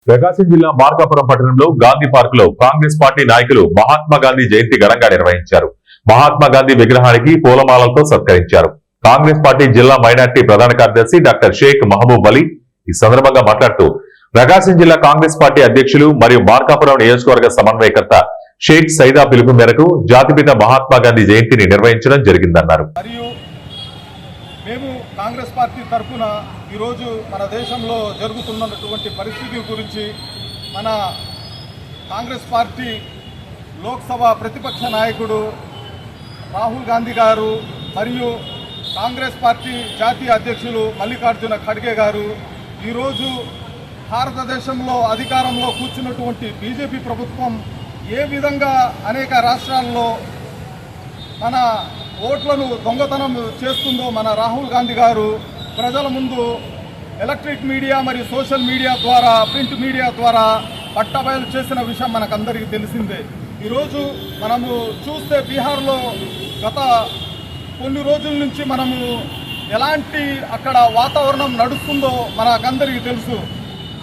ప్రకాశం జిల్లా మార్కాపురం పట్టణంలో గాంధీ పార్క్ లో కాంగ్రెస్ పార్టీ నాయకులు మహాత్మా గాంధీ జయంతి ఘనంగా నిర్వహించారు. మహాత్మా గాంధీ విగ్రహానికి పూలమాలలతో సత్కరించారు. కాంగ్రెస్ పార్టీ జిల్లా మైనార్టీ ప్రధాన కార్యదర్శి డాక్టర్ షేక్ మహబూబ్ అలీ ఈ సందర్భంగా మాట్లాడుతూ ప్రకాశం జిల్లా కాంగ్రెస్ పార్టీ అధ్యక్షులు మరియు మార్కాపురం నియోజకవర్గ సమన్వయకర్త షేక్ సైదా పిలుపు మేరకు జాతిపిత మహాత్మా గాంధీ జయంతిని నిర్వహించడం జరిగిందన్నారు. మేము కాంగ్రెస్ పార్టీ తరఫున ఈరోజు మన దేశంలో జరుగుతున్నటువంటి పరిస్థితి గురించి మన కాంగ్రెస్ పార్టీ లోక్సభ ప్రతిపక్ష నాయకుడు రాహుల్ గాంధీ గారు మరియు కాంగ్రెస్ పార్టీ జాతీయ అధ్యక్షులు మల్లికార్జున ఖర్గే గారు ఈరోజు భారతదేశంలో అధికారంలో కూర్చున్నటువంటి బీజేపీ ప్రభుత్వం ఏ విధంగా అనేక రాష్ట్రాల్లో మన ఓట్లను దొంగతనం చేస్తుందో మన రాహుల్ గాంధీ గారు ప్రజల ముందు ఎలక్ట్రిక్ మీడియా మరియు సోషల్ మీడియా ద్వారా ప్రింట్ మీడియా ద్వారా పట్టబయలు చేసిన విషయం మనకందరికీ తెలిసిందే. ఈరోజు మనము చూస్తే బీహార్లో గత కొన్ని రోజుల నుంచి మనము ఎలాంటి అక్కడ వాతావరణం నడుస్తుందో మనకందరికీ తెలుసు.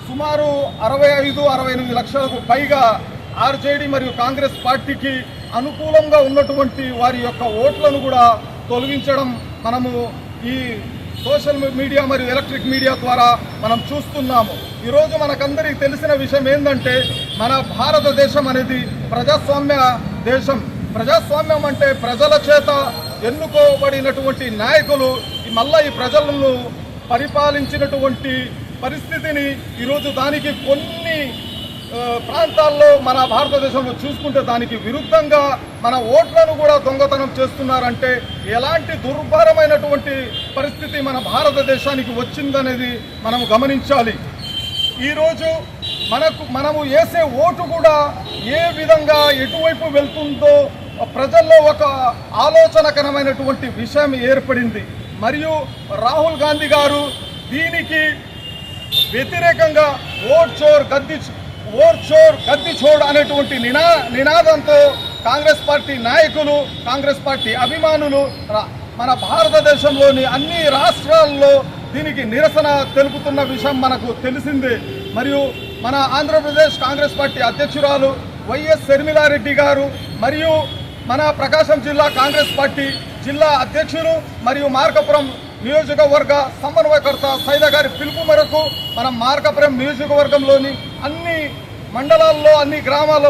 సుమారు 65-68 లక్షలకు పైగా ఆర్జేడీ మరియు కాంగ్రెస్ పార్టీకి అనుకూలంగా ఉన్నటువంటి వారి యొక్క ఓట్లను కూడా తొలగించడం మనము ఈ సోషల్ మీడియా మరియు ఎలక్ట్రిక్ మీడియా ద్వారా మనం చూస్తున్నాము. ఈరోజు మనకందరికీ తెలిసిన విషయం ఏంటంటే మన భారతదేశం అనేది ప్రజాస్వామ్య దేశం. ప్రజాస్వామ్యం అంటే ప్రజల చేత ఎన్నుకోబడినటువంటి నాయకులు మళ్ళా ఈ ప్రజలను పరిపాలించినటువంటి పరిస్థితిని ఈరోజు దానికి కొన్ని ప్రాంతాల్లో మన భారతదేశంలో చూసుకుంటే దానికి విరుద్ధంగా మన ఓట్లను కూడా దొంగతనం చేస్తున్నారంటే ఎలాంటి దుర్భరమైనటువంటి పరిస్థితి మన భారతదేశానికి వచ్చిందనేది మనం గమనించాలి. ఈరోజు మనము వేసే ఓటు కూడా ఏ విధంగా ఎటువైపు వెళ్తుందో ప్రజల్లో ఒక ఆలోచనకరమైనటువంటి విషయం ఏర్పడింది. మరియు రాహుల్ గాంధీ గారు దీనికి వ్యతిరేకంగా ఓట్ చోర్ గద్దీ చోర్ అనేటువంటి నినాదంతో కాంగ్రెస్ పార్టీ నాయకులు కాంగ్రెస్ పార్టీ అభిమానులు మన భారతదేశంలోని అన్ని రాష్ట్రాల్లో దీనికి నిరసన తెలుపుతున్న విషయం మనకు తెలిసిందే. మరియు మన ఆంధ్రప్రదేశ్ కాంగ్రెస్ పార్టీ అధ్యక్షురాలు వైఎస్ షర్మిలారెడ్డి గారు మరియు మన ప్రకాశం జిల్లా కాంగ్రెస్ పార్టీ జిల్లా అధ్యక్షులు మరియు మార్కాపురం నియోజకవర్గ సమన్వయకర్త సైదా గారి పిలుపు మేరకు మనం మార్కాపురం నియోజకవర్గంలోని అన్ని మండలాల్లో అన్ని గ్రామాల్లో